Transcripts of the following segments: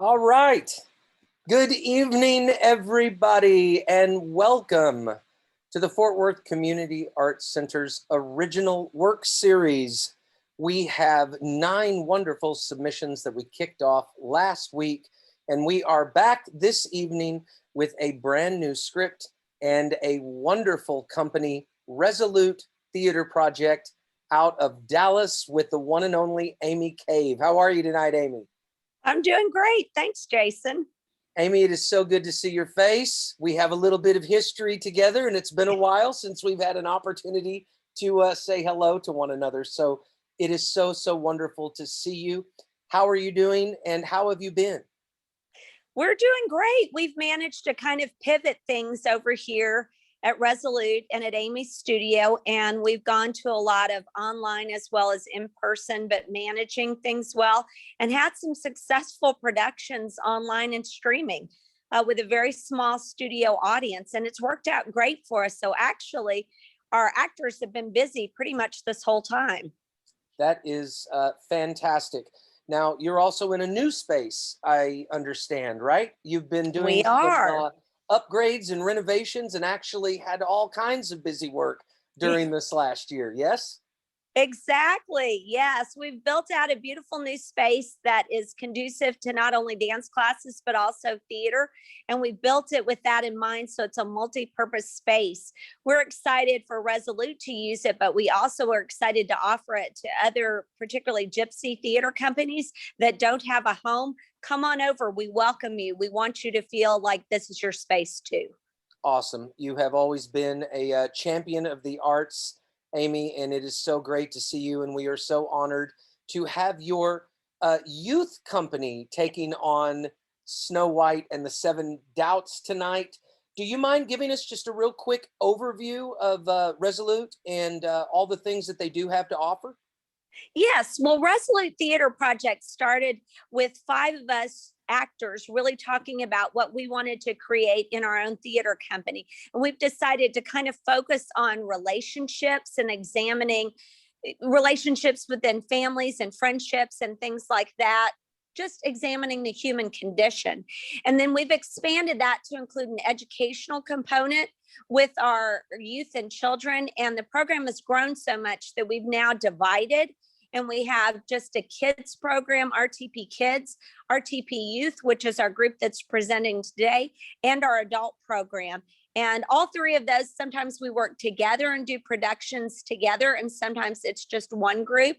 All right. Good evening, everybody, and welcome to the Fort Worth Community Arts Center's original work series. We have 9 wonderful submissions that we kicked off last week, and we are back this evening with a brand new script and a wonderful company, Resolute Theater Project, out of Dallas with the one and only Amy Cave. How are you tonight, Amy? I'm doing great. Thanks, Jason. Amy, it is so good to see your face. We have a little bit of history together, and it's been a while since we've had an opportunity to say hello to one another. So it is so wonderful to see you. How are you doing, and how have you been? We're doing great. We've managed to kind of pivot things over here at Resolute and at Amy's studio, and we've gone to a lot of online as well as in person, but managing things well and had some successful productions online and streaming with a very small studio audience, and it's worked out great for us. So actually, our actors have been busy pretty much this whole time. That is fantastic. Now, you're also in a new space, I understand, right? You've been doing We are. upgrades and renovations and actually had all kinds of busy work during this last year, yes? Exactly. Yes. We've built out a beautiful new space that is conducive to not only dance classes, but also theater. And we built it with that in mind. So it's a multi-purpose space. We're excited for Resolute to use it, but we also are excited to offer it to other, particularly gypsy theater companies that don't have a home. Come on over. We welcome you. We want you to feel like this is your space too. Awesome. You have always been a champion of the arts, Amy, and it is so great to see you. And we are so honored to have your youth company taking on Snow White and the Seven Doubts tonight. Do you mind giving us just a real quick overview of Resolute and all the things that they do have to offer? Yes. Well, Resolute Theater Project started with 5 of us actors really talking about what we wanted to create in our own theater company. And we've decided to kind of focus on relationships and examining relationships within families and friendships and things like that, just examining the human condition. And then we've expanded that to include an educational component with our youth and children. And the program has grown so much that we've now divided, and we have just a kids program, RTP Kids, RTP Youth, which is our group that's presenting today, and our adult program. And all 3 of those, sometimes we work together and do productions together, and sometimes it's just one group,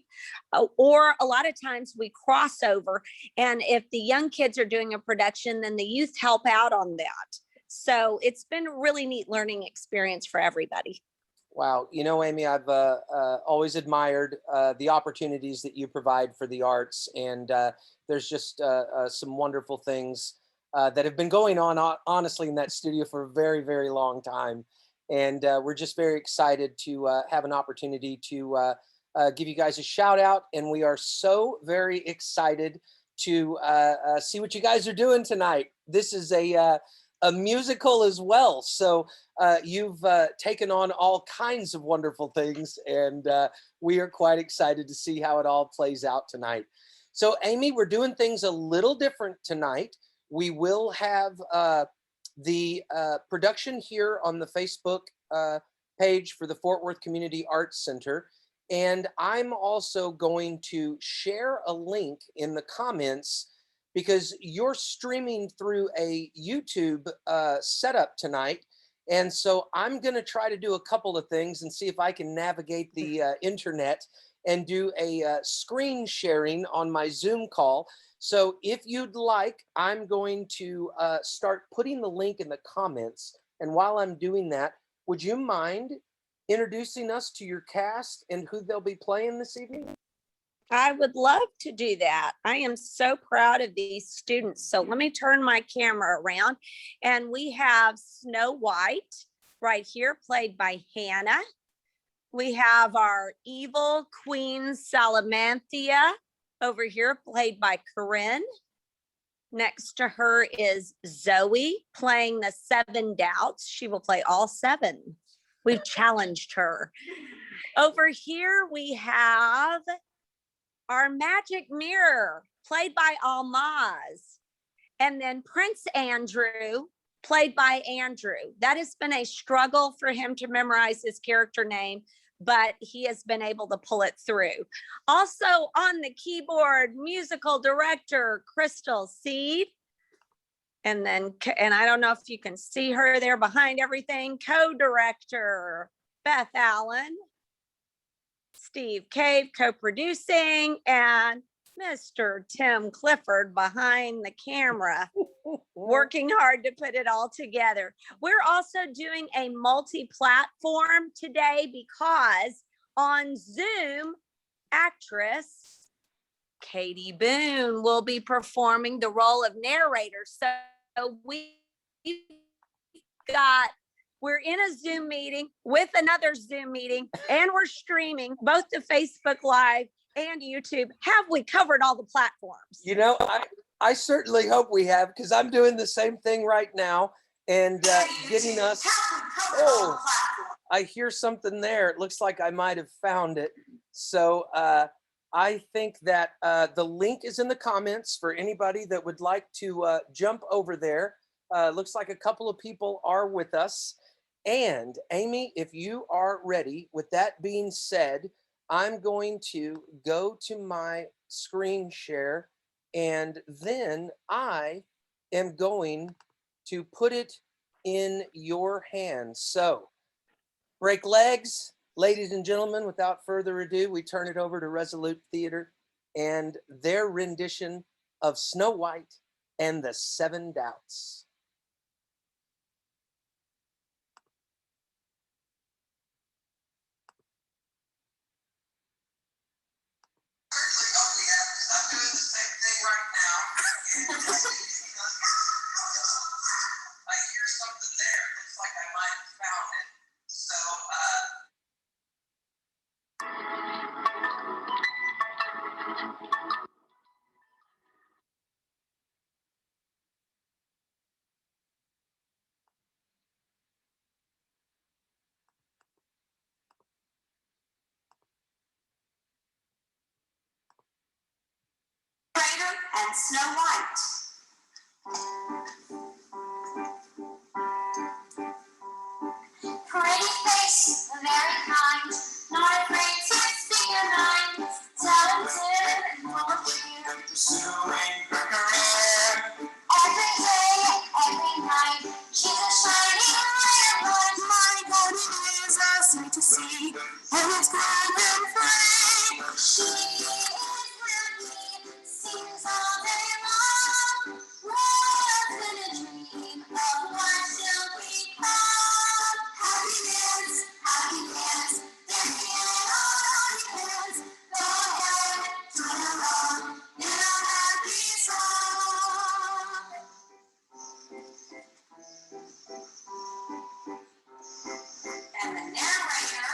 or a lot of times we cross over. And if the young kids are doing a production, then the youth help out on that. So it's been a really neat learning experience for everybody. Wow. You know, Amy, I've always admired the opportunities that you provide for the arts. And there's just some wonderful things that have been going on, honestly, in that studio for a very long time. And we're just very excited to have an opportunity to give you guys a shout out. And we are so very excited to see what you guys are doing tonight. This is a musical as well. So you've taken on all kinds of wonderful things, and we are quite excited to see how it all plays out tonight. So Amy, we're doing things a little different tonight. We will have the production here on the Facebook page for the Fort Worth Community Arts Center. And I'm also going to share a link in the comments because you're streaming through a YouTube setup tonight. And so I'm going to try to do a couple of things and see if I can navigate the internet and do a screen sharing on my Zoom call. So if you'd like, I'm going to start putting the link in the comments. And while I'm doing that, would you mind introducing us to your cast and who they'll be playing this evening? I would love to do that. I am so proud of these students. So let me turn my camera around. And we have Snow White right here, played by Hannah. We have our evil queen Salamanthia over here, played by Corinne. Next to her is Zoe, playing the 7 Doubts. She will play all 7. We've challenged her. Over here, we have our magic mirror, played by Almaz. And then Prince Andrew, played by Andrew. That has been a struggle for him to memorize his character name, but he has been able to pull it through. Also on the keyboard, musical director Crystal Seed. And I don't know if you can see her there behind everything, co-director Beth Allen, Steve Cave co-producing, and Mr. Tim Clifford behind the camera, working hard to put it all together. We're also doing a multi-platform today because on Zoom, actress Katie Boone will be performing the role of narrator. So we're in a Zoom meeting with another Zoom meeting, and we're streaming both to Facebook Live and YouTube. Have we covered all the platforms? You know, I certainly hope we have, because I'm doing the same thing right now and getting us. Oh, I hear something there. It looks like I might have found it. So I think that the link is in the comments for anybody that would like to jump over there. Looks like a couple of people are with us. And Amy, if you are ready, with that being said, I'm going to go to my screen share, and then I am going to put it in your hands. So break legs, ladies and gentlemen. Without further ado, we turn it over to Resolute Theater and their rendition of Snow White and the Seven Doubts. And Snow White. Pretty face, very kind, not afraid to speak your mind, talented and full of cheer. Pursuing her career. Every day, every night, she's a shining light of light. My God, it is a sight to see, and it's grand and free. She is happy, sings all day long. What's in a dream of what she'll become? Happy dance, dancing all happy dance. Go ahead, join along in a happy song. And the narrator.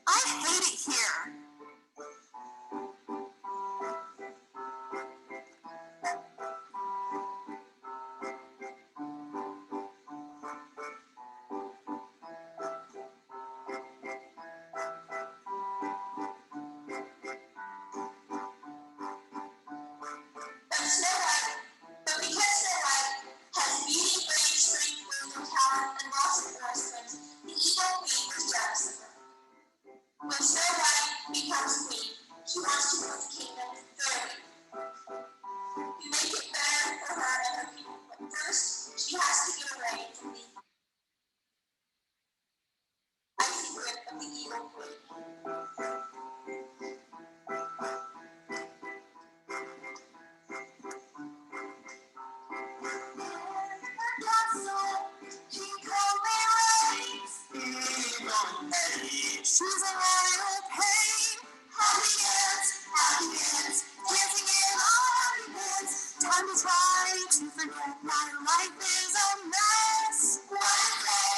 I hate it here. But because Snow White has beauty, brain, strength, wisdom, talent, and lots of harassment, the evil queen is jealous of her. When Snow White becomes queen, she wants to rule the kingdom thoroughly. You make it better for her and her people, but first, she has to get away from the icy grip of the evil queen. She's a royal pain. Happy dance, dancing in all happy dance. Time to try to forget my life is a mess. One day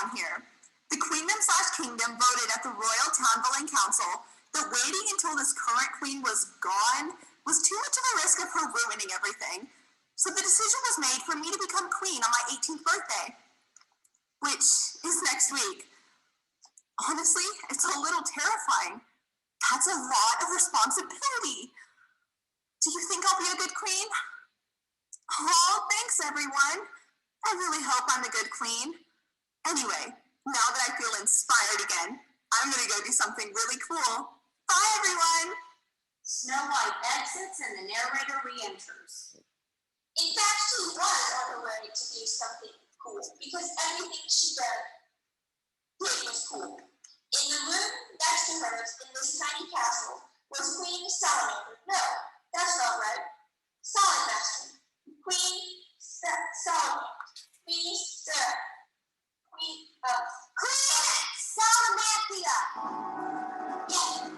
on here. The Queendom/Kingdom voted at the Royal Townville Council that waiting until this current queen was gone was too much of a risk of her ruining everything. So the decision was made for me to become queen on my 18th birthday, which is next week. Honestly, it's a little terrifying. That's a lot of responsibility. Do you think I'll be a good queen? Oh, thanks everyone. I really hope I'm a good queen. Anyway, now that I feel inspired again, I'm gonna go do something really cool. Bye everyone. Snow White exits and the narrator re-enters. In fact, she was on her way to do something cool because everything she did was cool. In the room next to hers in this tiny castle was Queen Salamander. No, that's not right. Salamandra. Queen Salamander. Queen Salamanthia. Yeah.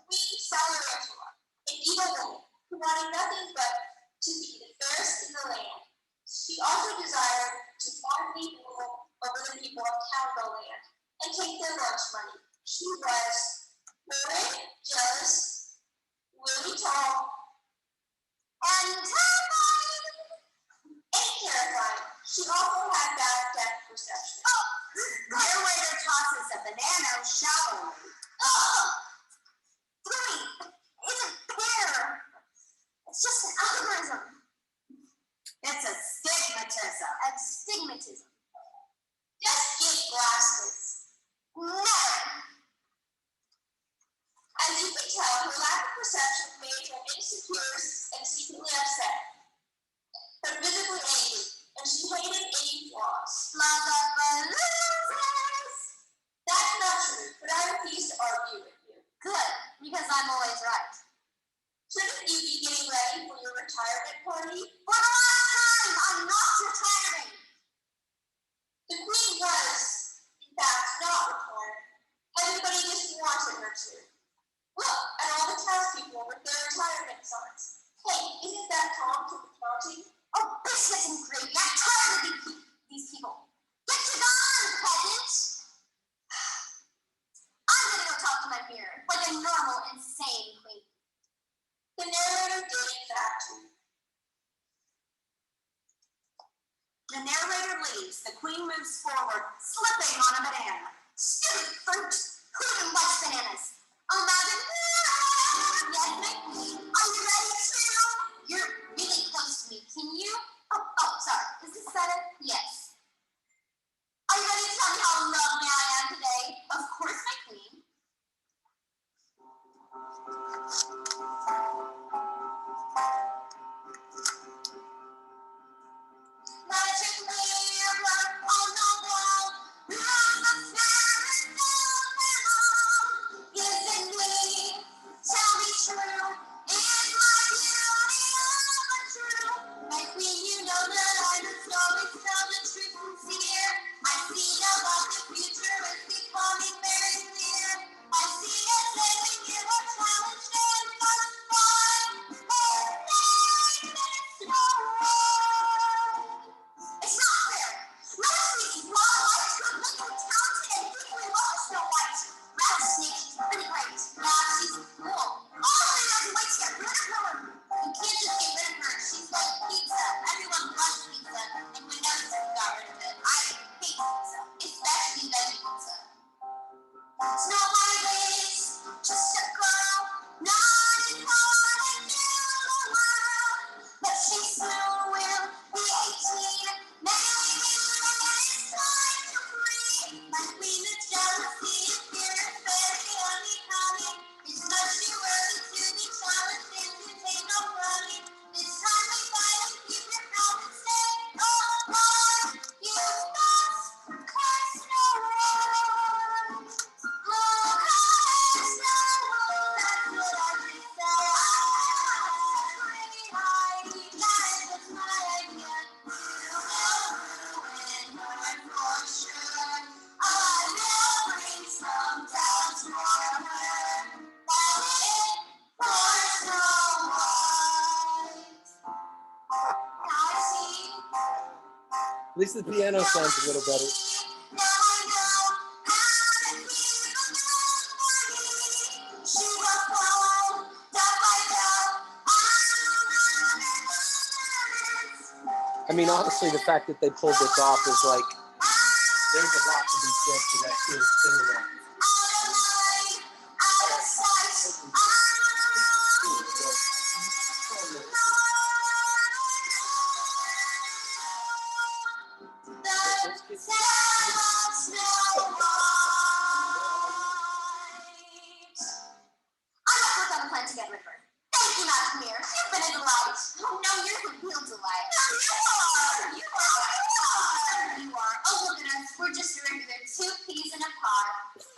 Queen Salamanthia. An evil woman who wanted nothing but to be the fairest in the land. She also desired to fondly rule over the people of Townville land and take their lunch money. She was bored, jealous, really tall, and terrifying. She also had bad depth perception. Oh, the narrator tosses a banana shallowly. Oh, Bluey, isn't fair. It's just an algorithm. It's a stigmatism. Astigmatism. Just get glasses. Never. As you can tell, her lack of perception made her insecure and secretly upset, but visibly angry, and she hated any flaws. Love of losers. That's not true, but I refuse to argue with you. Good, because I'm always right. Shouldn't you be getting ready for your retirement party? For the last time, I'm not retiring. The queen was, in fact, not retired. Everybody just wanted her to. Look at all the townspeople with their retirement signs. Hey, isn't that Tom from accounting? Oh, biscuits and gravy. I'm tired of these people. Get you gone, peasant. I'm gonna go talk to my mirror, like a normal, insane queen. The narrator did, in fact. The narrator leaves. The queen moves forward, slipping on a banana. Stupid fruit! Who even likes bananas? Imagine. Yes, my queen. Are you ready to? You're really close to me. Can you? Oh, sorry. Is this better? Yes. Are you ready to tell me how lovely I am today? Of course, my queen. Magic mirror on the wall, run the fairy tale. Isn't me? Tell me true. Is my beauty ever true? My queen, you know that I must always tell the truth sincere. I see about the future is becoming very clear. I see it living in a challenge and must find. Oh, it's no one. It's not fair. Nobody's blonde, white, good looking, talented, and deeply loves Snow White. Rattlesnake, she's pretty great. Yeah, she's cool. All of the other whites get rid of her. You can't just get rid of her. She's like pizza. Everyone loves pizza, and we never got rid of it. I hate pizza, especially veggie pizza. Snow White is just a girl, not in heart and in the world, but she soon will be 18. Maybe it's time to free. My queen of jealousy is here, very unbecoming. It's not too early to be challenged and to take no running. This time we fight and keep your promise. Stay on. You must curse no one. At least the piano sounds a little better. Now I mean, honestly, the fact that they pulled this off is like, there's a lot to be said for that kid singing that. Together with her. Thank you, Matt Clear. You've been a delight. Oh, no, you're a real delight. No, you are. You are. You are. Oh, look at us. We're just a regular two peas in a pod.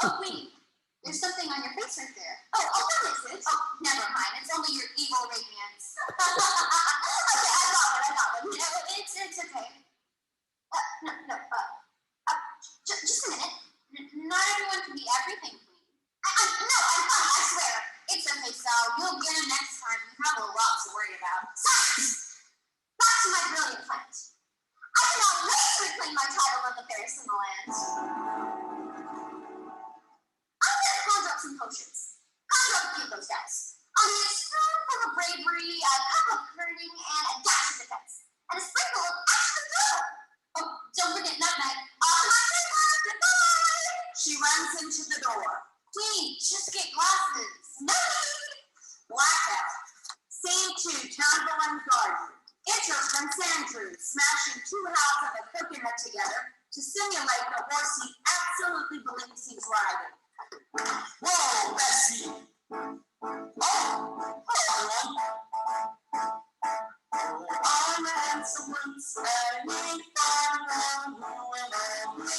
Oh, wait. There's something on your face right there. Oh, what is it? Oh, never mind. It's only your evil radiance. Okay, I got one. No, it's okay. Just a minute. Not everyone can be everything, Queen. No, I'm fine, I swear. It's okay, Sal. You'll get him next time. You have a lot to worry about. Science! Back to my brilliant plant. I cannot wait to reclaim my title of the fairest in the land. I'm gonna conjure up some potions. Conjure up a few of those guys. I'll need a spoon full of bravery, a cup of courting, and a dash of defense. And a sprinkle of actually good. Oh, don't forget nutmeg. Goodbye! She runs into the door. Queen, just get glasses. No! Blackout. Scene 2, Chandler's Garden. Intro from Sandrew, smashing two halves of a coconut together to simulate the horse he absolutely believes he's riding. Whoa, Bessie! Oh, hello, everyone. I'm a handsome prince, and we find out who will me.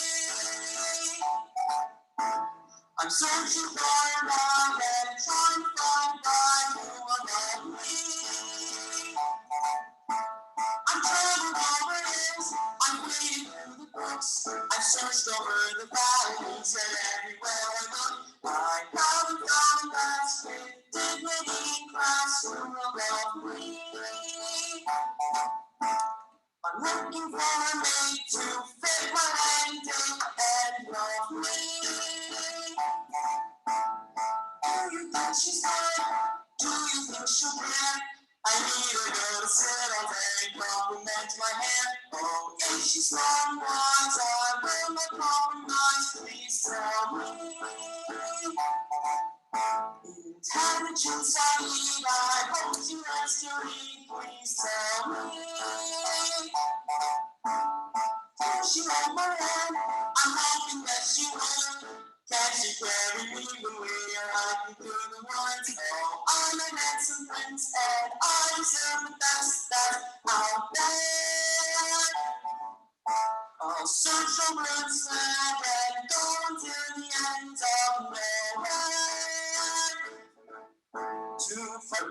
I'm searching for a love and trying to find God who will love me. I'm traveling over hills, I'm wading through the brooks, I've searched over the valleys and everywhere I look, I haven't found a lass with dignity and class who will love me. I'm looking for a mate to fit my ending and love me. Do you think she's fine? Do you think she'll care? I need a girl to sit on and compliment my hair. Oh, if she's long wise, I will not compromise. Please tell me. Intelligence I need, I hope you answer me. Please tell me. She hold my hand, I'm hoping that she will. Can she carry me when we are hiking through the woods? Oh, I'm a handsome prince and I deserve the best that's out there. I'll search for roots and go until the end of nowhere. Too far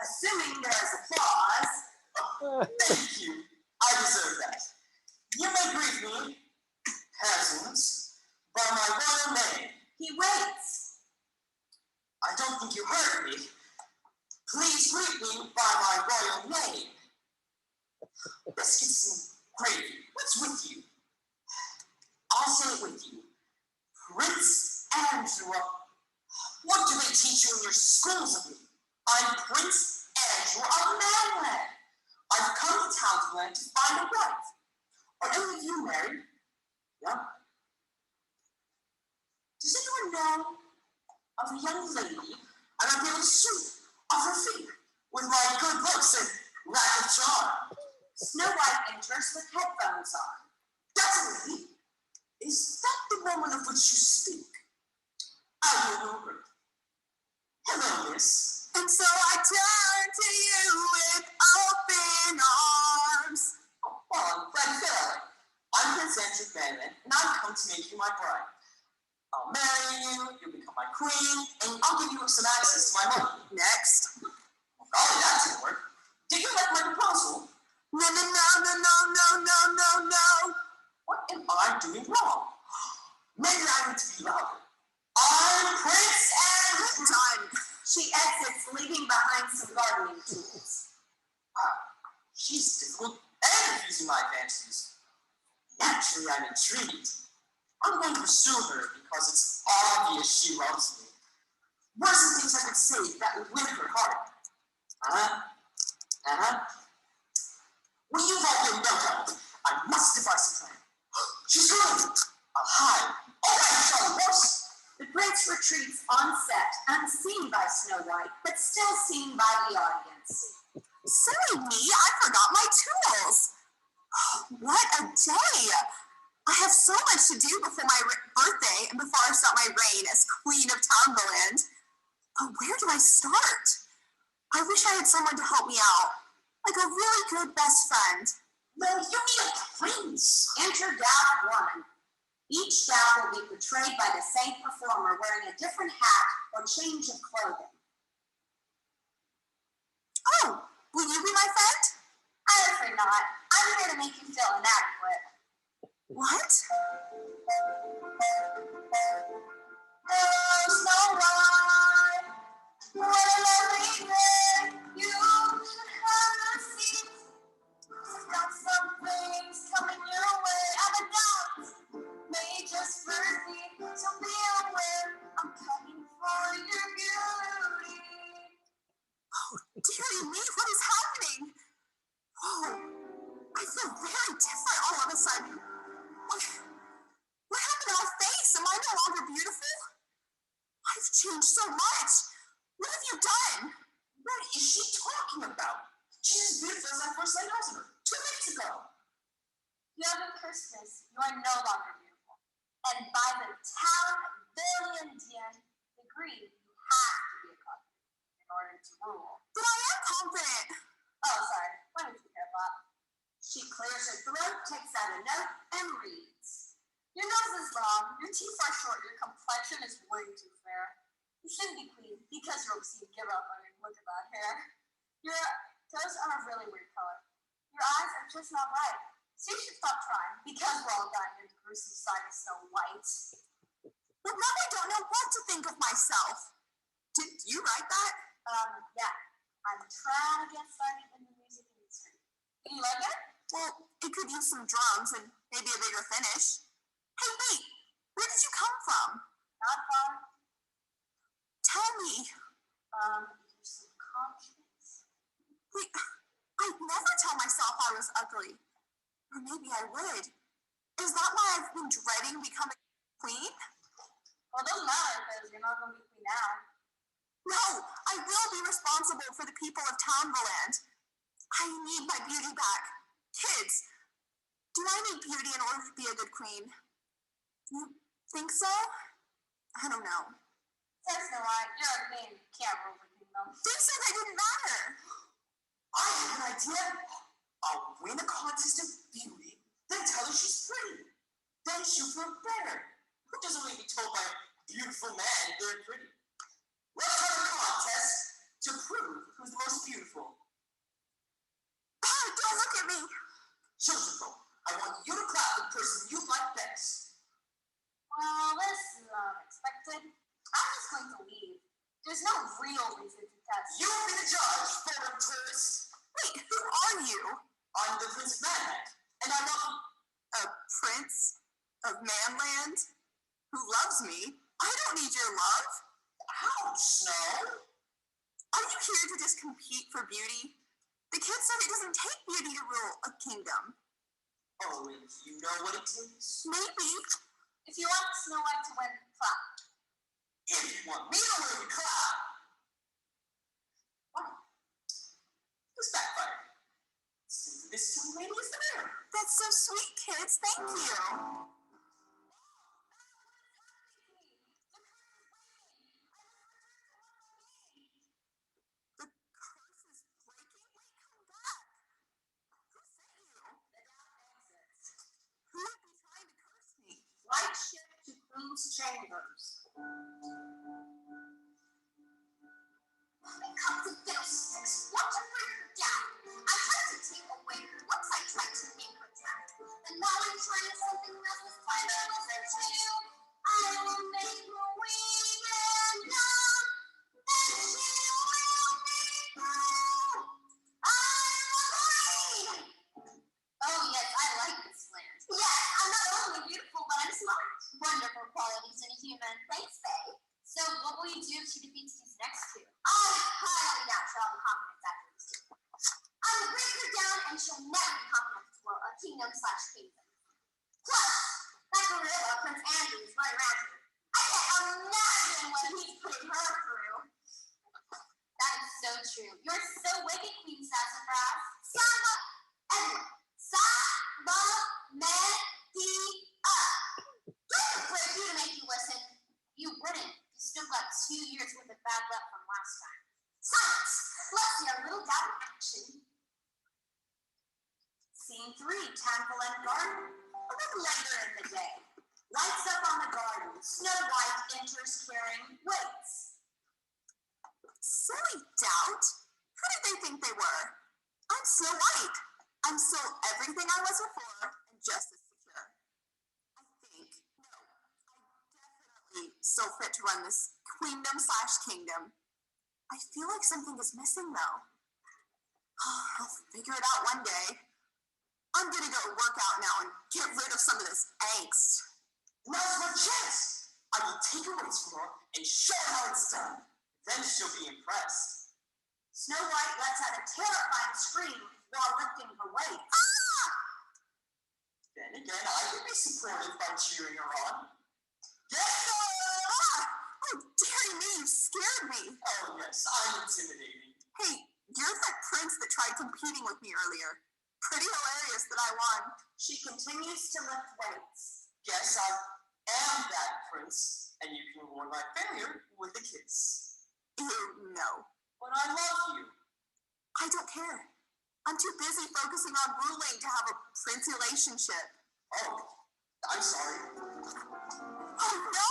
Assuming there's applause. Thank you. I deserve that. You may greet me, peasants, by my royal name. He waits. I don't think you heard me. Please greet me by my royal name. Biscuits and gravy. What's with you? I'll say it with you. Prince Andrew. What do they teach you in your schools of me? I'm Prince Andrew of Manland. I've come to Townsland to find a wife. Are any of you married? Yeah. Does anyone know of a young lady and I'm able to sweep off her feet with my good looks and lack of charm? Snow White enters with headphones on. That's me. Is that the woman of which you speak? I know her. Hello, miss. And so I turn to you with open arms. Well, I'm Fred Phillips. I'm Prince Andrew Bannon, and I've come to make you my bride. I'll marry you, you'll become my queen, and I'll give you some access to my money. Next. Well, golly, that didn't work. Did you like my proposal? No. What am I doing wrong? Maybe I need to be louder. I'm Prince Andrew. Time. She exits, leaving behind some gardening tools. Wow, she's difficult and confusing my fancies. Naturally, I'm intrigued. I'm going to pursue her because it's obvious she loves me. Words and things I could say that would win her heart. When you've all been welcome, I must devise a plan. She's coming! I'll hide. All right, Charlie horse! The prince retreats on set, unseen by Snow White, but still seen by the audience. Silly me, I forgot my tools. What a day! I have so much to do before my birthday and before I start my reign as Queen of Townland. But where do I start? I wish I had someone to help me out, like a really good best friend. No, you mean a prince. Enter Doubt 1. Each doubt will be portrayed by the same performer wearing a different hat or change of clothing. Oh, will you be my friend? I'm afraid not. I'm here to make you feel inadequate. What? Oh, Snow White, what a lovely day. You should have a seat. Got some things coming your way. I'm a doubt. May just proceed, so be aware. I'm coming for your beauty. Dearie me, what is happening? Whoa, I feel very different all of a sudden. What happened to my face? Am I no longer beautiful? I've changed so much. What have you done? What is she talking about? She's as beautiful as I first laid eyes on her 2 minutes ago. Young Christmas, you are no longer beautiful. And by the town billion degree, you have to be a confident in order to rule. But I am confident. Oh, sorry. Why don't you care about? She clears her throat, takes out a note, and reads. Your nose is long, your teeth are short, your complexion is way too fair. You shouldn't be queen because you'll see give up on it. Look at that hair. Your toes are a really weird color. Your eyes are just not right. So you should stop trying because we're all dying in the gruesome side of Snow White. But now I don't know what to think of myself. Did you write that? Yeah. I'm trying to get started in the music industry. Do you like it? Well, it could use some drums and maybe a bigger finish. Hey, wait, where did you come from? Not far. Tell me. Your subconscious. Wait, I'd never tell myself I was ugly. Or maybe I would. Is that why I've been dreading becoming queen? Well, it doesn't matter because you're not going to be queen now. No, I will be responsible for the people of Townland. I need my beauty back. Kids, do I need beauty in order to be a good queen? You think so? I don't know. Says Snow White, you're a queen. You can't rule the kingdom. They said that didn't matter. I have an idea. I'll win a contest of beauty, then tell her she's pretty. Then she'll feel better. Who doesn't want to be told by a beautiful man they're pretty? Let's have a contest to prove who's the most beautiful. Oh, don't look at me. Children, I want you to clap the person you like best. Well, this is unexpected. I'm just going to leave. There's no real reason to test. You'll be the judge, photo tourist. Wait, who are you? I'm the Prince of Manland, and I love you. A prince of Manland who loves me? I don't need your love. Ouch, Snow. Are you here to just compete for beauty? The kids said it doesn't take beauty to rule a kingdom. Oh, and you know what it takes? Maybe. If you want Snow White to win, clap. If you want me to win, clap. Wow. This backfired. This young lady is the mayor. That's so sweet, kids. Thank you. The curse is breaking? Wait, come back. Who sent you? Who would be trying to curse me? Light ship to Queen's chambers. Come to Fiddlesticks. Want to bring her down. I tried to take away her looks. I tried to make her down. And now I'm trying something else this time. I listen to you. I will make her weak and young. Then she will be blue. I'm a queen. Oh, yes, I like this land. Yes, I'm not only beautiful, but I'm smart. she defeats these next two. I highly doubt she'll have the confidence after these two. I will break her down and she'll never be confident to a kingdom/kingdom. Plus, that gorilla, Prince Andrew, is running around here. I can't imagine what he's putting her through. That is so true. You're so wicked, Queen Sassafras. Samba, everyone. Sa-ba-me-di-a. Don't break you to make you listen. You wouldn't. You still got 2 years worth of bad luck from last time. Silence. Let's see our little gal in action. Scene 3, Tanglin Garden. A little later in the day. Lights up on the garden. Snow White enters carrying weights. Silly doubt. Who did they think they were? I'm Snow White. I'm still everything I was before and just as secure. I think. No, I'm definitely still fit to run this queendom/kingdom. I feel like something is missing though. I'll figure it out one day. I'm gonna go work out now and get rid of some of this angst. Now's my chance! I will take her weights from her and show her how it's done. Then she'll be impressed. Snow White lets out a terrifying scream while lifting her weight. Ah! Then again, I can be supportive by cheering her on. Yes! Ah! How dare me? You scared me. Oh yes, I'm intimidating. Hey, you're that prince that tried competing with me earlier. Pretty hilarious that I won. She continues to lift weights. Yes, I am that prince, and you can reward my failure with a kiss. You know. But I love you. I don't care. I'm too busy focusing on ruling to have a prince relationship. Oh, I'm sorry. Oh no!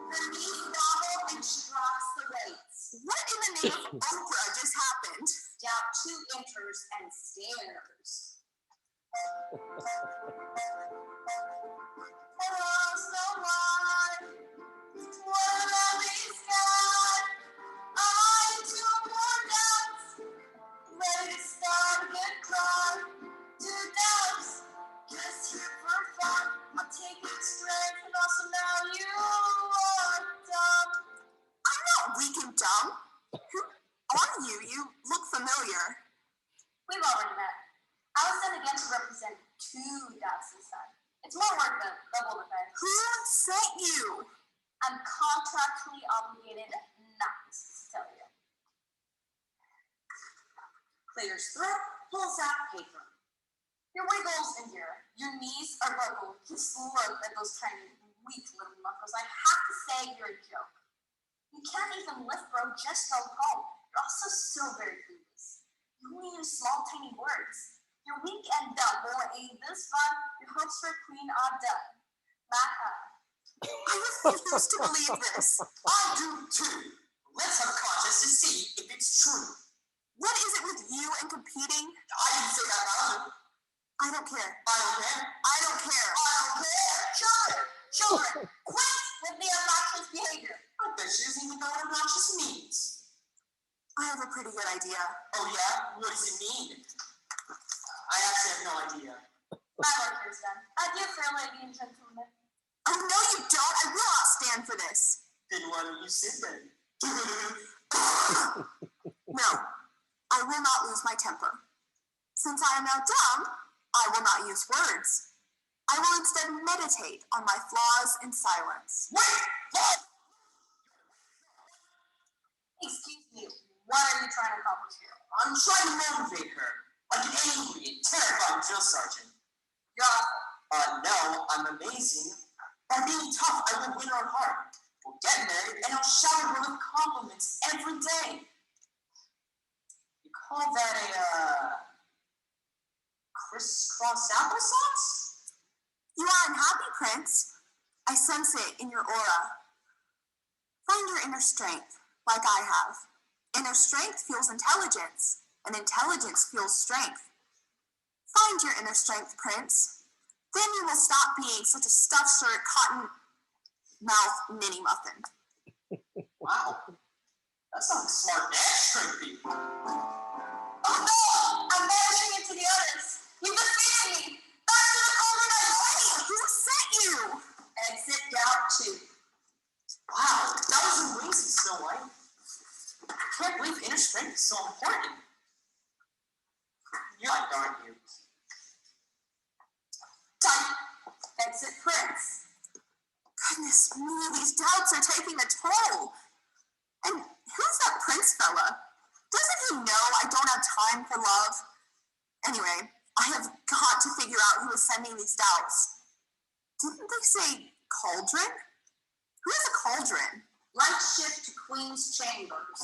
Her knees wobble and she drops the weights. What in the name of Oprah just happened? Doubt 2 enters and stares. Hello, Snow White. What have we got? I'm too worn out. Ready to start a good cry. 2 doubts. Just here for fun. I'll take it straight and also now you are dumb. I'm not weak and dumb. Who are you? You look familiar. We've already met. I was sent again to represent 2 doubts this time. It's more work than double defense. Who sent you? I'm contractually obligated not to tell you. Clears throat, pulls out paper. Your wiggles in here. Your knees are buckled. Just look at those tiny, weak little knuckles. I have to say you're a joke. You can't even lift, bro. Just go home. You're also still very clueless. You only use small, tiny words. You're weak and dumb. But what ain't this fun? Your hopes for queen are done. Maha. I refuse to believe this. I do too. Let's have a contest to see if it's true. What is it with you and competing? I didn't say that loud. I don't care. I don't care. I don't care. I don't care. Children! Children! Quit with the obnoxious behavior. I bet she doesn't even know what obnoxious means. I have a pretty good idea. Oh yeah? What does it mean? I actually have no idea. My work here is done. Adieu, fair lady and gentlemen. Oh, no, you don't. I will not stand for this. Then why don't you sit then? No, I will not lose my temper. Since I am now dumb, I will not use words. I will instead meditate on my flaws in silence. Wait! What? Excuse me, what are you trying to accomplish here? I'm trying to motivate her, like an angry and terrifying drill sergeant. You're awful. No, I'm amazing. By being tough, I will win her heart. We'll get married, and I'll shower her with compliments every day. You call that a, crisscross applesauce? You are unhappy, Prince. I sense it in your aura. Find your inner strength, like I have. Inner strength fuels intelligence, and intelligence fuels strength. Find your inner strength, Prince. Then you will stop being such a stuffed shirt, cotton mouth mini muffin. Wow. That's not smart and strengthy. Oh no! I'm vanishing into the others. You defeated me! Back to the golden age! Who sent you? Exit doubt 2. Wow, that was amazing, Snow White. can't believe inner strength is so important. You're right, aren't you? Type. Exit Prince. Goodness me, these doubts are taking a toll. And who's that Prince fella? Doesn't he know I don't have time for love? Anyway, I have got to figure out who is sending these doubts. Didn't they say cauldron? Who is a cauldron? Light shift to Queen's Chambers.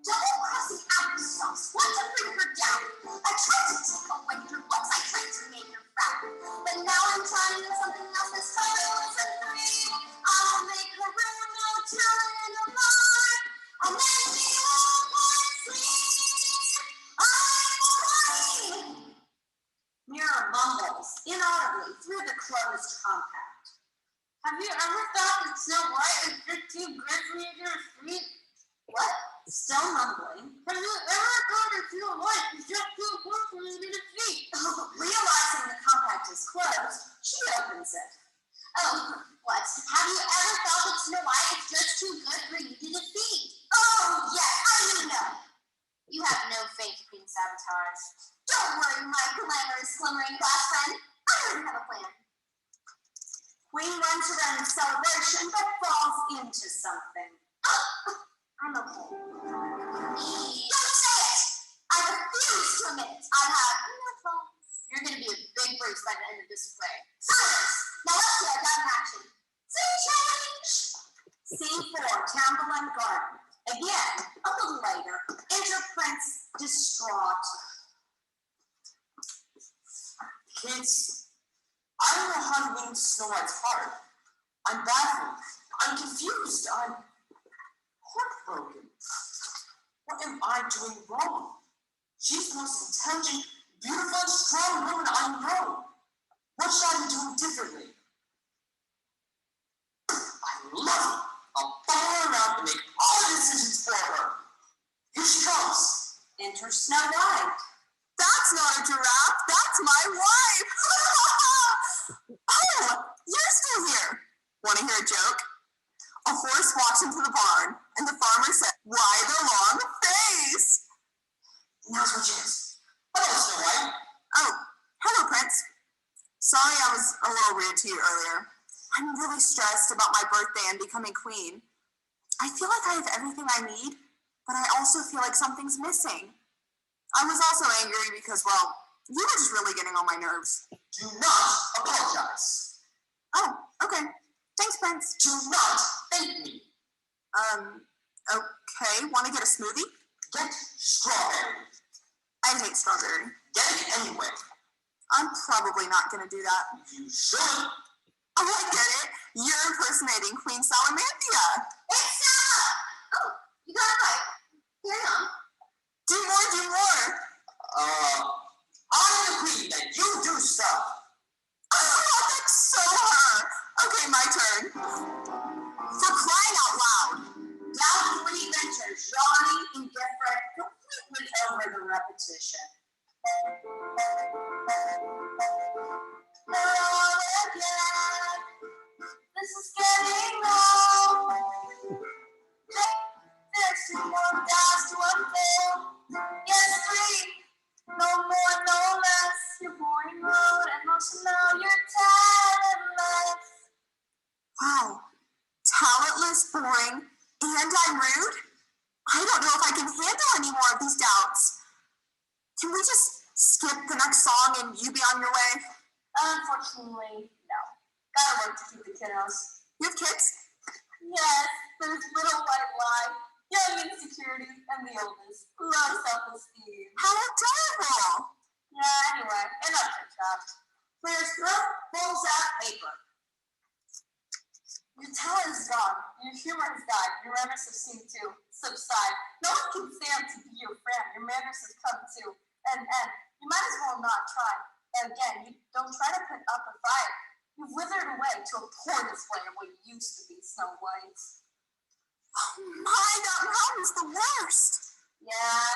Double-crossing applesauce. Want to bring her down. I tried to take away her looks. I tried to make her fat. But now I'm trying something else. This time it wasn't free. I'll make her ruin no talent no more. I'll make me all my sleep. I'm crying. Mirror mumbles inaudibly through the closed compact. Have you ever thought that Snow White is just too good for you to defeat? What? Still mumbling. Have you ever thought that Snow White is just too good for you to defeat? Realizing the compact is closed, she opens it. Oh, what? Have you ever thought that Snow White is just too good for you to defeat? Oh, yes, I do know. You have no faith, Queen Sabotage. Don't worry, my glamorous, glimmering glass friend. I already have a plan. Queen runs around in celebration, but falls into something. I'm a fool. Don't say it! I refuse to admit it. I have no faults. You're going to be a big bruise by the end of this play. Silence! Now let's get that in action. Scene change! Scene 4, Camberland Garden. Again, a little later, enter Prince, distraught. Kids, I don't know how to win Snow White's heart. I'm baffled. I'm confused. I'm heartbroken. What am I doing wrong? She's the most intelligent, beautiful, and strong woman I know. What should I be doing differently? I love her. I'll follow her around and make all the decisions for her. Here she comes. Enter Snow White. That's not a giraffe, that's my wife! Oh, you're still here. Want to hear a joke? A horse walks into the barn, and the farmer said, "Why the long face?" Now's my chance. Hello, Snow White. Oh, hello, Prince. Sorry I was a little rude to you earlier. I'm really stressed about my birthday and becoming queen. I feel like I have everything I need, but I also feel like something's missing. I was also angry because, well, you were just really getting on my nerves. Do not apologize. Oh, okay. Thanks, Prince. Do not thank me. Okay. Want to get a smoothie? Get strawberry. I hate strawberry. Get it anyway. I'm probably not going to do that. You should. Oh, I get it. You're impersonating Queen Salamanthia. It's Sala! Oh, you got it right. Carry on. Do more, do more. I'm the queen and you do stuff. Oh, that's so her. Okay, my turn. For crying out loud. Down 3 ventures, Johnny, indifferent, completely over the repetition. Hello again. This is getting long. There's 2 more dots to unfold. Yes, 3. No more, no less. You're boring road, and also now you're talentless. Wow. Talentless, boring, and I'm rude? I don't know if I can handle any more of these doubts. Can we just skip the next song and you be on your way? Unfortunately, no. Gotta work to keep the kiddos. You have kids? Yes, there's little white lie, young insecurity, and the oldest, low self-esteem. How adorable! Yeah, anyway, enough chit-chat. Clears throat, pulls out paper. Your talent is gone, your humor has died, your manners have seemed to subside. No one can stand to be your friend, your manners have come to an end. You might as well not try. And again, you don't try to put up a fight. You've withered away to a poor display of what used to be Snow White. Oh my, that round was the worst. Yeah,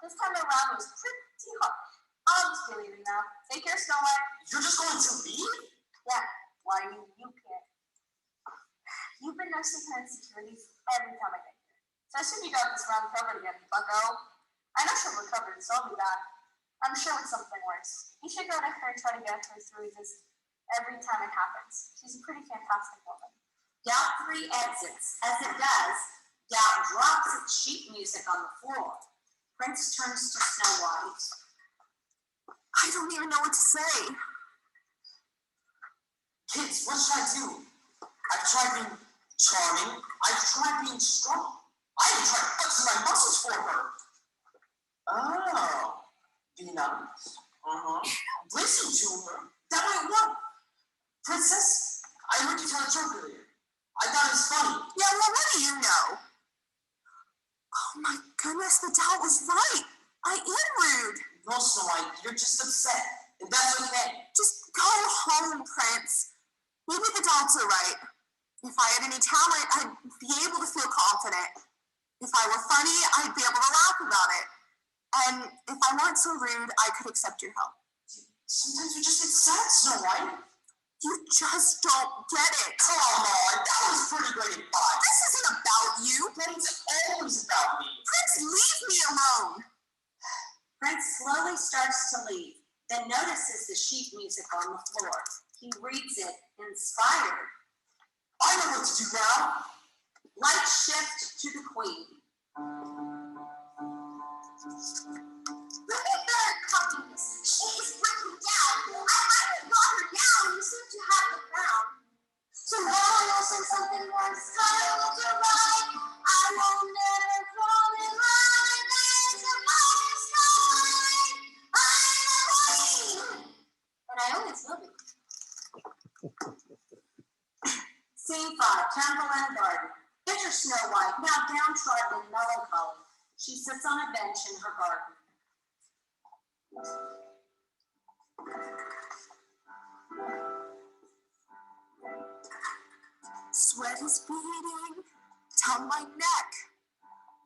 this time around was pretty hard. I'm just leaving now. Take care, Snow White. You're just going to leave? Yeah, why you can't. You've been next to Parent Securities every time I get here. So I assume you got this round covered again, bucko. I know she'll recover, so I'll be back. I'm sure it's something worse. You should go to her and try to get her through this every time it happens. She's a pretty fantastic woman. Doubt 3 exits. As it does, Doubt drops its sheet music on the floor. Prince turns to Snow White. I don't even know what to say. Kids, what should I do? I've tried being charming. I've tried being strong. I even tried flexing my muscles for her. Oh, be nice. Listen to her. That might work. Princess, I heard you tell a joke earlier. I thought it was funny. Yeah, well, what do you know? Oh my goodness, the doubt was right. I am rude. No, Snow White, you're just upset. And that's okay. Just go home, Prince. Maybe the doubts are right. If I had any talent, I'd be able to feel confident. If I were funny, I'd be able to laugh about it. And if I weren't so rude, I could accept your help. Sometimes we just get sad, Snow White. You just don't get it. Come on, that was pretty great advice. This isn't about you. But it's always about me. Prince, leave me alone. Prince slowly starts to leave, then notices the sheet music on the floor. He reads it, inspired. I know what to do now. Light shift to the Queen. Let me better copy this. She's written down. I might have got her down. You seem to have the crown. So now I know since something was time to ride. I won't never fall in love and there's a fire sky. I'm a queen. And I always will be. Scene 5, Temple and Garden. Picture Snow White, now downtrodden and melancholy. She sits on a bench in her garden. Sweat is beating down my neck.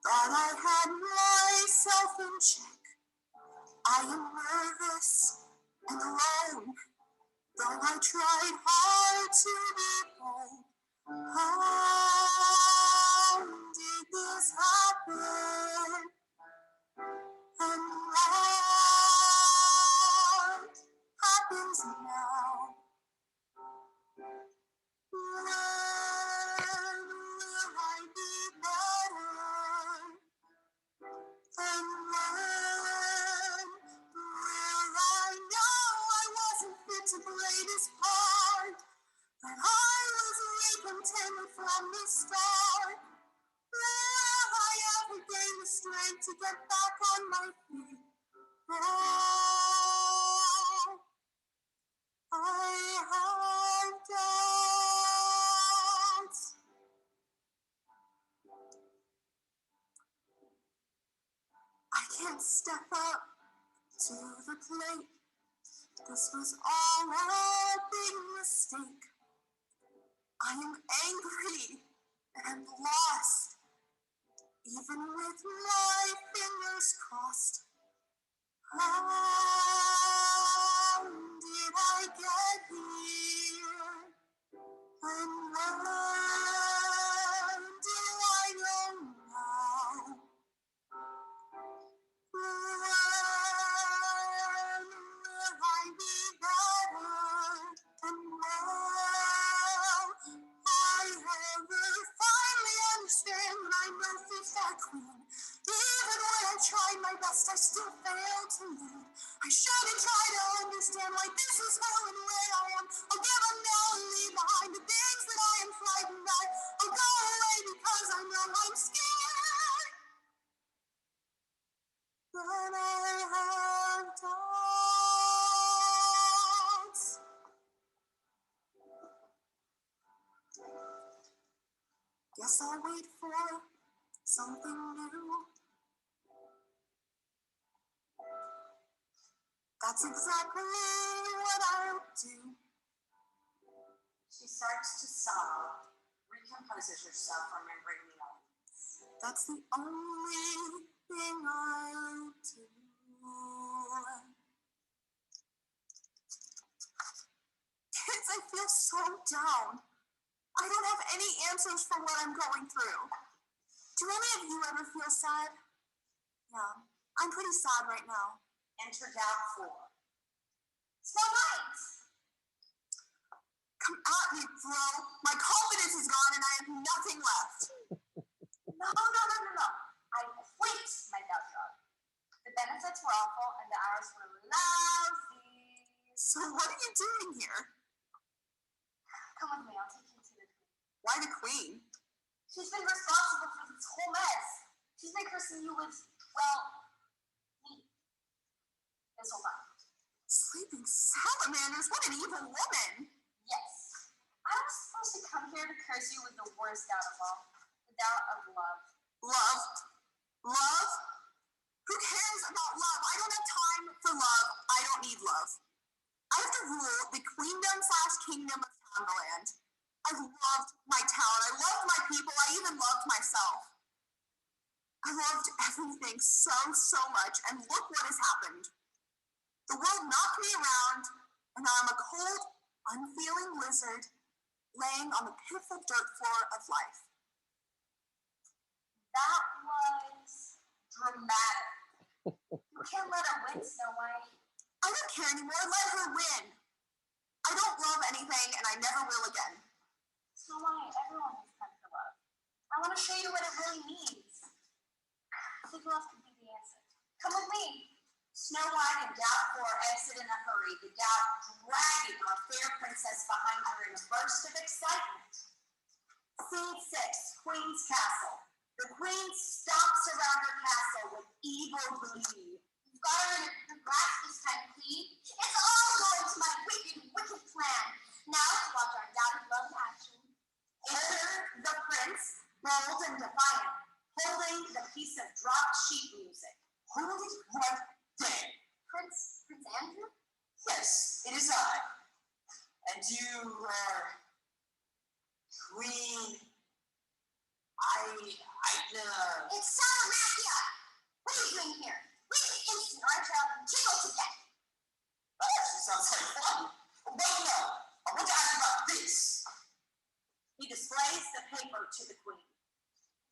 Thought I had myself in check. I am nervous and alone, though I tried hard to be bold. How did this happen? And what happens now? When will I be better? And when will I know I wasn't fit to play this part? That I was intended from the start. Will I ever gain the strength to get back on my feet? Oh, I have doubts. I can't step up to the plate. This was all a big mistake. I am angry and lost, even with my fingers crossed. How did I get here? And when do I know now? When will I be better? And will I ever finally understand that I'm no fit for queen? Even when I tried my best, I still failed to lead. I shouldn't try to understand why this is how and where I am. I'll give up now and leave behind the things that I am frightened by. I'll go away because I know I'm scared. But I have doubts. Guess I'll wait for something new. That's exactly what I'll do. She starts to sob, recomposes herself, remembering the elements. That's the only thing I'll do. Kids, I feel so down. I don't have any answers for what I'm going through. Do any of you ever feel sad? Yeah, I'm pretty sad right now. Enter doubt 4. Snow White! Come at me, bro. My confidence is gone and I have nothing left. No. I quit my doubt job. The benefits were awful and the hours were lousy. So what are you doing here? Come with me, I'll take you to the queen. Why the queen? She's been responsible for this whole mess. She's been cursing you with, well, me. This whole time. Sleeping salamanders? What an evil woman! Yes. I was supposed to come here to curse you with the worst doubt of all. The doubt of love. Love? Love? Who cares about love? I don't have time for love. I don't need love. I have to rule the queendom/kingdom of Townland. I loved my town. I loved my people. I even loved myself. I loved everything so much, and look what has happened. The world knocked me around, and now I'm a cold, unfeeling lizard laying on the pitiful dirt floor of life. That was dramatic. You can't let her win, Snow White. I don't care anymore. Let her win. I don't love anything, and I never will again. Snow White, everyone has time for love. I want to show you what it really means. I think love could be the answer. Come with me. Snow White and Doubt 4 exit in a hurry, the doubt dragging our fair princess behind her in a burst of excitement. Scene 6, Queen's Castle. The queen stomps around her castle with evil glee. You've got her in her grasp this time, Queen. It's all going to my wicked plan. Now let's watch our doubted love in action. Enter the prince, bold and defiant, holding the piece of dropped sheet music. Hold it right there. Prince Andrew? Yes, it is I. And you are Queen. It's Salamachia! What are you doing here? Leave me instant or I shall tickle to death. That actually sounds like fun. Wait, no. I want to ask you about this. He displays the paper to the queen.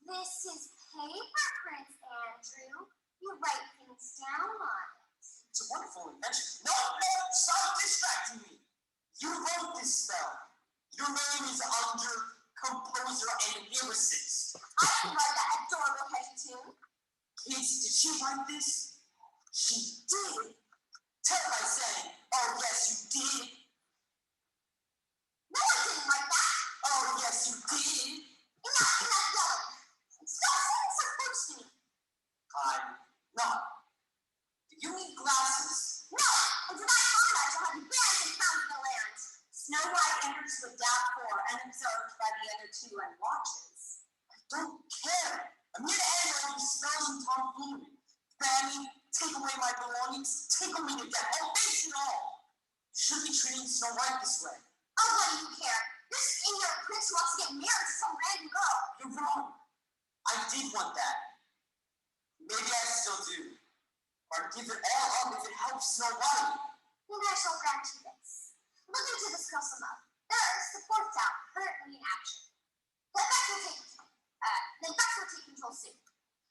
This is paper, Prince Andrew. You write things down on it. It's a wonderful invention. No, stop distracting me. You wrote this spell. Your name is under composer and lyricist. I can write that adorable heavy tune. Kids, did she write this? She did. Tell by saying, oh yes, you did. No, I didn't write that. Oh yes, you did. Enough yelling. Stop saying so close to me. I'm not. Do you need glasses? No, and for that comment, I shall have you banned and found in the land. Snow White enters with Doubt 4, unobserved by the other two, and watches. I don't care. I'm here to end all these spells and tomfoolery. Ban me, take away my belongings, tickle me to death. Oh, face it all. You shouldn't be treating Snow White this way. Oh, what do you care? This ignorant prince wants to get married to some random girl. You're wrong. I did want that. Maybe I still do. Or give it all up if it helps Snow White. Then I shall grant you this. Look into this custom up. There's the 4th doubt currently in action. Then Bex will take control soon.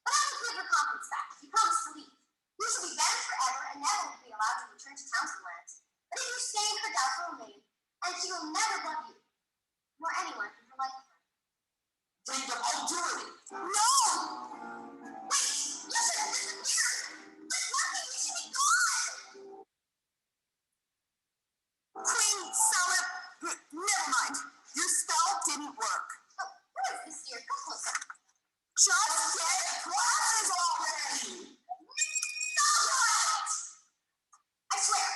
But I will give your confidence back if you promise to leave. You shall be banned forever and never will be allowed to return to Townsend. But if you stay, her doubt will remain, and she will never love you, nor anyone in her life. Jacob, I'll do it. No! Wait! You should have disappeared! There's nothing, you should be gone! Queen Salad, never mind. Your spell didn't work. Oh, what is this here? Come closer. Just get glasses already. Stop it! I swear.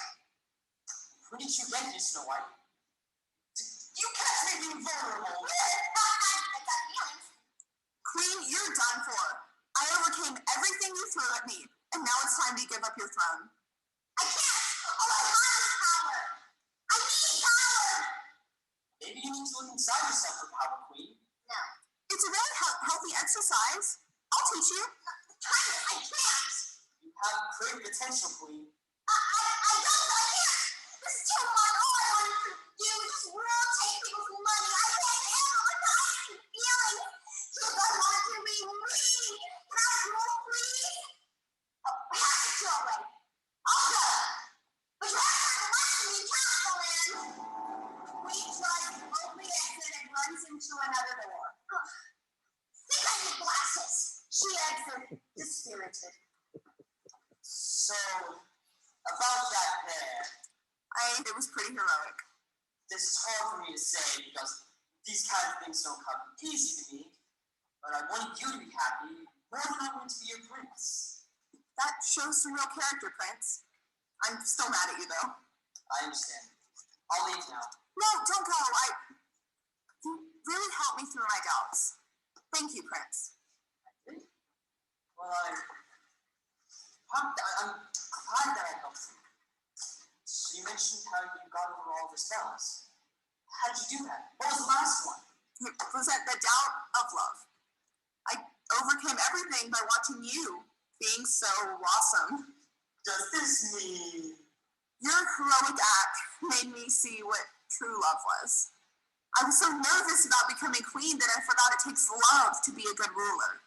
Where did you get this, Snow White? You catch me being vulnerable. I got feelings. Queen, you're done for. I overcame everything you threw at me, and now it's time to give up your throne. I can't! All I want is power! I need power! Maybe you need to look inside yourself for power, Queen. No. It's a very healthy exercise. I'll teach you. Try it! I can't! You have great potential, Queen. I can't! This is too much! All I want to do is just rule, take people's money. I can't handle She exit dispirited. So, about that there, It was pretty heroic. this is hard for me to say because these kind of things don't come easy to me, but I wanted you to be happy more than I wanted to be your prince. That shows some real character, Prince. I'm still mad at you, though. I understand. I'll leave now. No, don't go. You really helped me through my doubts. Thank you, Prince. Well, I'm glad that I helped you. So you mentioned how you got over all the spells. How'd you do that? What was the last one? It was at the doubt of love. I overcame everything by watching you being so awesome. Does this mean... Your heroic act made me see what true love was. I was so nervous about becoming queen that I forgot it takes love to be a good ruler.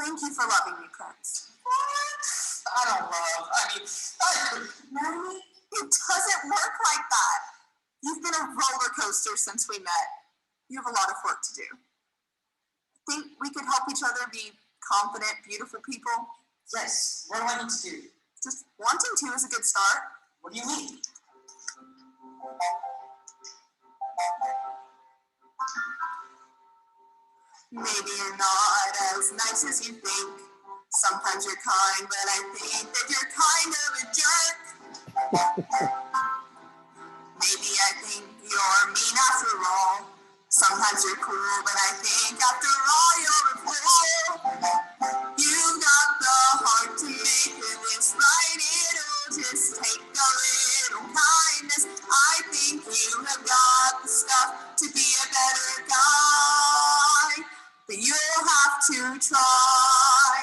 Thank you for loving me, Prince. What? I don't love. I mean, I could marry. It doesn't work like that. You've been a roller coaster since we met. You have a lot of work to do. Think we could help each other be confident, beautiful people? Yes. What do I need to do? Just wanting to is a good start. What do you mean? Maybe you're not as nice as you think. Sometimes you're kind, but I think that you're kind of a jerk. Maybe I think you're mean after all. Sometimes you're cool, but I think after all you're a fool. You got the heart to make this right. It'll just take a little kindness. I think you have got the stuff to be a better guy. But you'll have to try.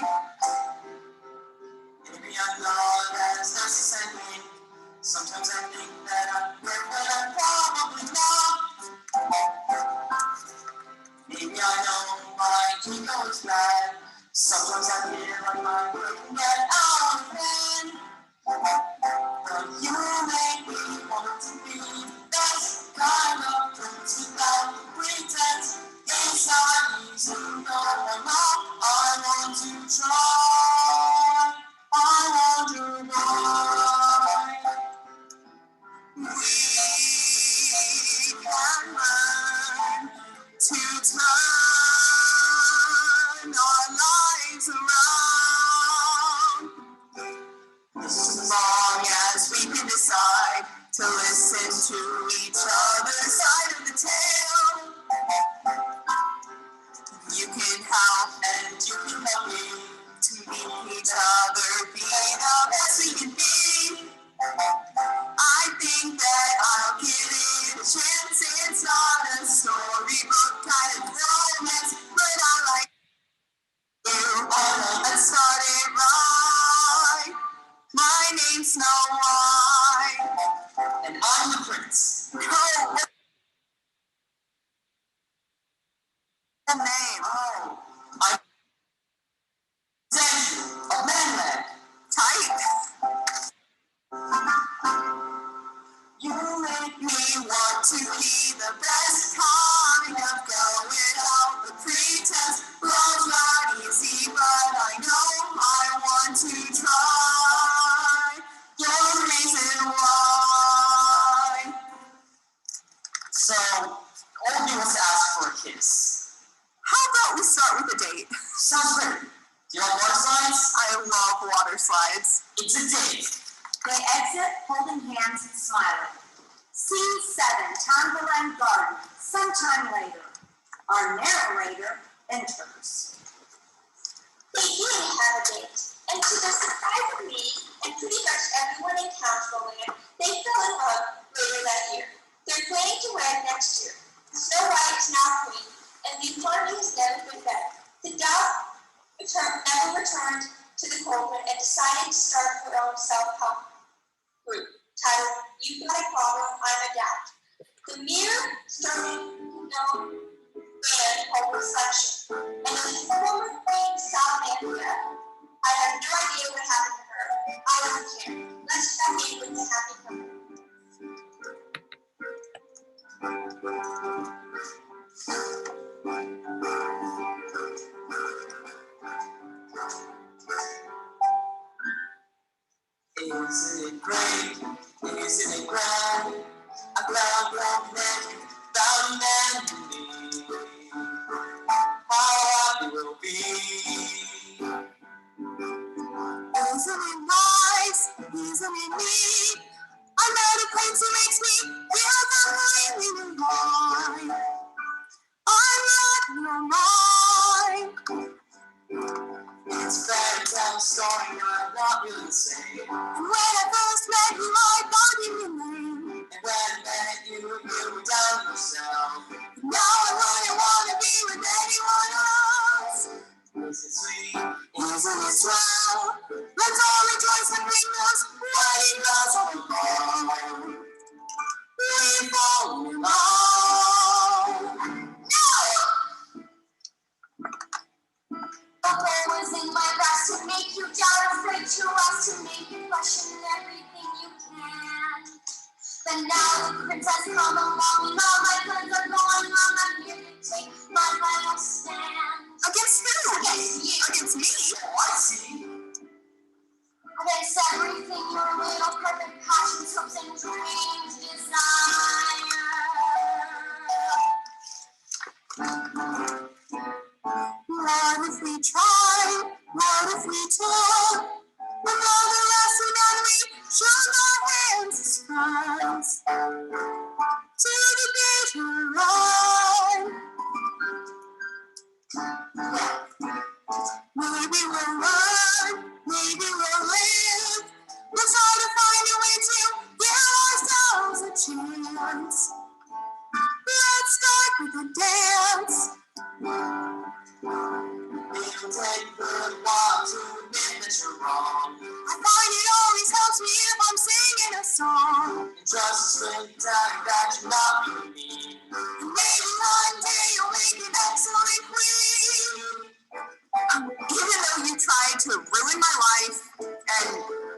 Maybe I'm not as nice as I think. Sometimes I think that I'm good, but I'm probably not. Maybe I know my ego is bad. Sometimes I feel like my brain can get out of hand. But you make me want to be the best kind of prince without pretense. Inside me to know I'm not. I want to try. I wonder why. We can learn to turn our lives around. As long as we can decide to listen to each other's side of the tale. You can help and you can help me to meet each other, be the best we can be. I think that I'll give it a chance. It's not a storybook kind of romance, but I like you. Let's start it right. My name's Snow White. And I'm the prince. No, what's the name? Oh, I'm Zebrun of Manland. Tight. You make me We want to be the best kind of girl without the pretense. Love's not easy, but I know I want to try. You're the reason why. So, Oldie wants to ask for a kiss. How about we start with a date? Sounds great. Do you like water slides? I love water slides. It's a date. They exit holding hands and smiling. Scene 7, Tomberland Garden. Sometime later, our narrator enters. They did have a date, and to the surprise of me and pretty much everyone in Counselland, they fell in love later that year. They're planning to wed next year. Snow White is now queen, and the economy has never been better. The dove never returned to the cauldron and decided to start her own self-help group titled "You've Got a Problem, I'm a Doubt." The mere started known band called Reflection, and the former queen Salamander. I have no idea what happened to her. I don't care. Let's check in with the happy couple. great? Isn't it grand? A clown come then found man to me. How happy we'll be. Isn't it nice? Isn't it neat? I met a prince who makes me feel completely divine. I'm not your mind. It's a fairy tale story I'm not really saying. And when I first met you, I thought you were lame. And when I met you, you were down yourself. Now I wouldn't want to be with anyone else. Is it sweet? Isn't it swell? Let's all rejoice and ring those wedding bells on the phone. We fall in love. No! The goal was in my grasp to make you doubt, afraid to ask, to make you question everything you can. But now the princess come along, and all my plans are going wrong. I'm here to take my final stand. Against who? Against you. Against me? Oh, I see. Against everything your little perfect passions, hopes, and dreams desire. What if we try? What if we talk? With all the lesson and we shook our hands as friends to the bitter end. Maybe we'll learn, maybe we'll live. Let's try to find a way to give ourselves a chance. Let's start with a dance. It'll take a good while to admit that you're wrong. I find it always helps me if I'm singing a song. And just spend time that you're not really mean. And maybe one day you'll make an excellent queen. Even though you tried to ruin my life and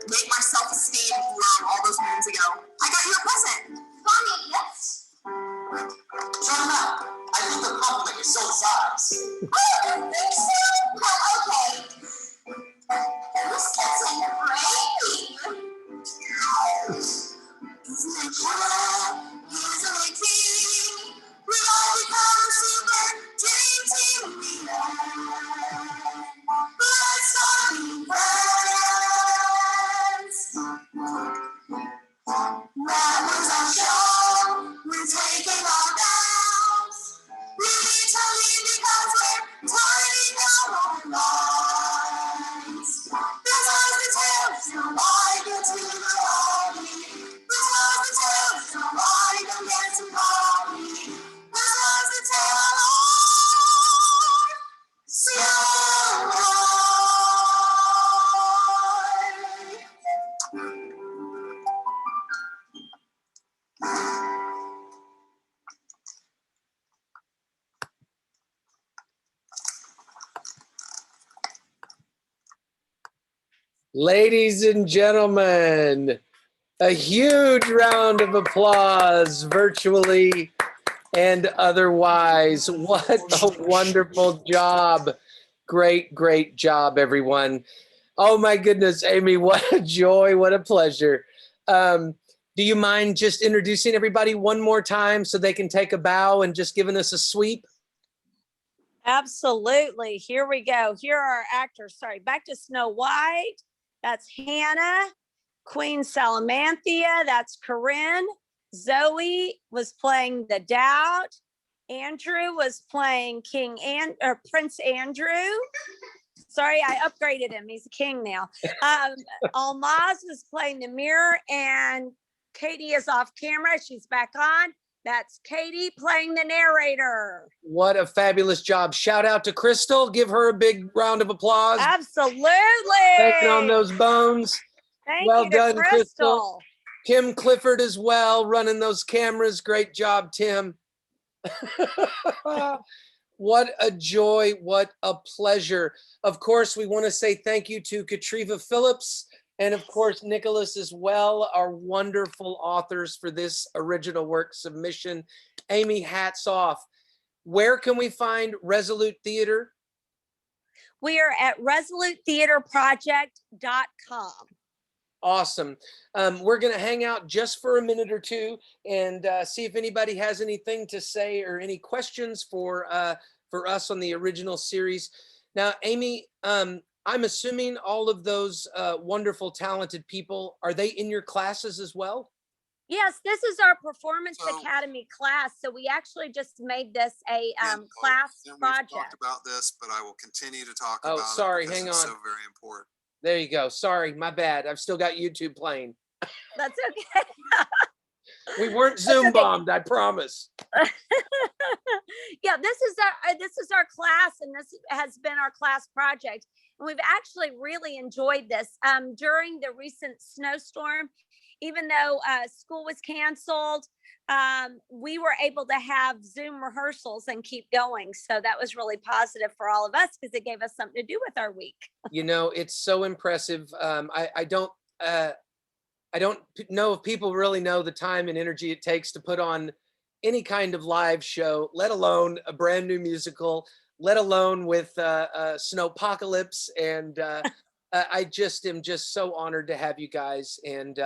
make my self-esteem low all those moons ago, I got you a present. Got me a gift? Shut him out. I think the compliment is so size. Oh, you think so? Well, okay. Who's getting brave? Isn't it cool? Isn't it key? We all become a super dream team in the end. Let's start being friends. Members of show, we're taking our bows. We need to leave because we're turning down our lives. This was the tale, so I get to the hobby. This was the tale, so I don't get to hobby. This was the tale of our so Ladies and gentlemen, a huge round of applause, virtually and otherwise. What a wonderful job. Great, great job, everyone. Oh my goodness, Amy, what a joy, what a pleasure. Do you mind just introducing everybody one more time so they can take a bow and just giving us a sweep? Absolutely. Here we go. Here are our actors. Sorry, back to Snow White. That's Hannah. Queen Salamanthia. That's Corinne. Zoe was playing the Doubt. Andrew was playing Prince Andrew. Sorry, I upgraded him. He's a king now. Almaz was playing the Mirror, and Katie is off camera. She's back on. That's Katie playing the narrator. What a fabulous job. Shout out to Crystal. Give her a big round of applause. Absolutely. Taking on those bones. Thank Well you to done, Crystal. Crystal. Tim Clifford as well, running those cameras. Great job, Tim. What a joy. What a pleasure. Of course, we want to say thank you to Katreeva Phillips and of course, Nicholas as well, our wonderful authors for this original work submission. Amy, hats off. Where can we find Resolute Theater? We are at resolutetheaterproject.com. Awesome. We're going to hang out just for a minute or two and see if anybody has anything to say or any questions for us on the original series. Now, Amy, I'm assuming all of those wonderful, talented people, are they in your classes as well? Yes, this is our Performance So- Academy class. So we actually just made this a And, class and we've project. talked about this, but I will continue to talk Oh, about sorry, it because hang it's on. so very important. There you go. Sorry, my bad. I've still got YouTube playing. That's okay. We weren't That's Zoom okay. bombed, I promise. Yeah, this is our class, and this has been our class project. And we've actually really enjoyed this. During the recent snowstorm, even though school was canceled, we were able to have Zoom rehearsals and keep going. So that was really positive for all of us because it gave us something to do with our week. You know, it's so impressive. I don't know if people really know the time and energy it takes to put on any kind of live show, let alone a brand new musical, let alone with Snowpocalypse. And I just am just so honored to have you guys, and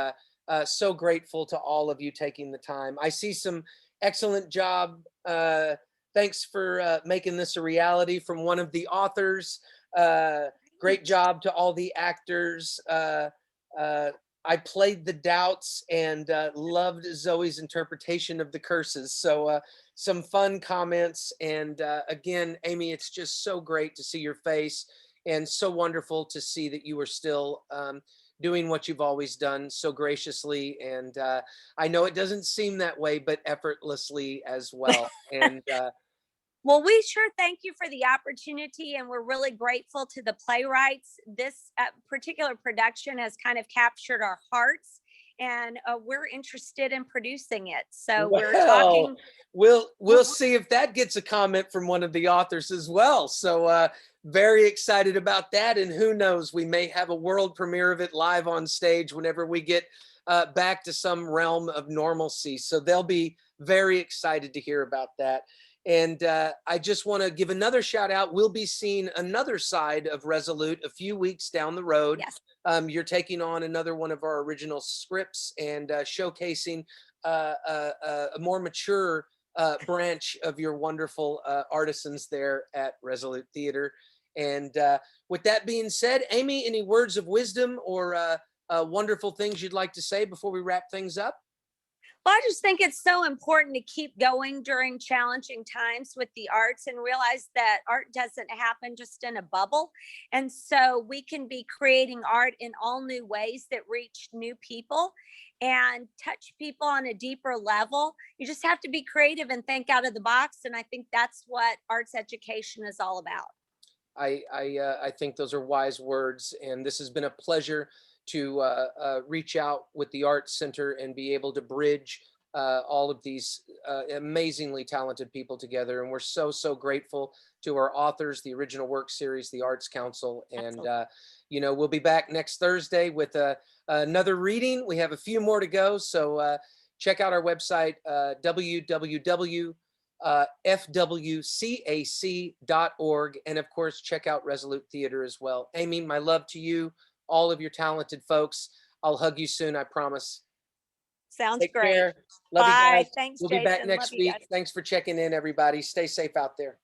so grateful to all of you taking the time. I see some excellent job. Thanks for making this a reality from one of the authors. Great job to all the actors. I played the doubts and loved Zoe's interpretation of the curses. So some fun comments. And again, Amy, it's just so great to see your face, and so wonderful to see that you are still doing what you've always done so graciously. And I know it doesn't seem that way, but effortlessly as well. And Well, we sure thank you for the opportunity, and we're really grateful to the playwrights. This particular production has kind of captured our hearts, and we're interested in producing it. So we're talking. We'll see if that gets a comment from one of the authors as well. So very excited about that. And who knows, we may have a world premiere of it live on stage whenever we get back to some realm of normalcy. So they'll be very excited to hear about that. And I just want to give another shout out. We'll be seeing another side of Resolute a few weeks down the road. Yes. You're taking on another one of our original scripts and showcasing a more mature branch of your wonderful artisans there at Resolute Theater. And with that being said, Amy, any words of wisdom or wonderful things you'd like to say before we wrap things up? Well, I just think it's so important to keep going during challenging times with the arts and realize that art doesn't happen just in a bubble. And so we can be creating art in all new ways that reach new people and touch people on a deeper level. You just have to be creative and think out of the box. And I think that's what arts education is all about. I think those are wise words, and this has been a pleasure to reach out with the Arts Center and be able to bridge all of these amazingly talented people together. And we're so grateful to our authors, the original work series, the Arts Council. And, you know, we'll be back next Thursday with another reading. We have a few more to go. So check out our website, fwcac.org. And of course, check out Resolute Theater as well. Amy, my love to you, all of your talented folks. I'll hug you soon, I promise. Sounds Take great. care. Love you Bye. guys. Thanks, We'll be back Jason. next Love you week. guys. Thanks for checking in, everybody. Stay safe out there.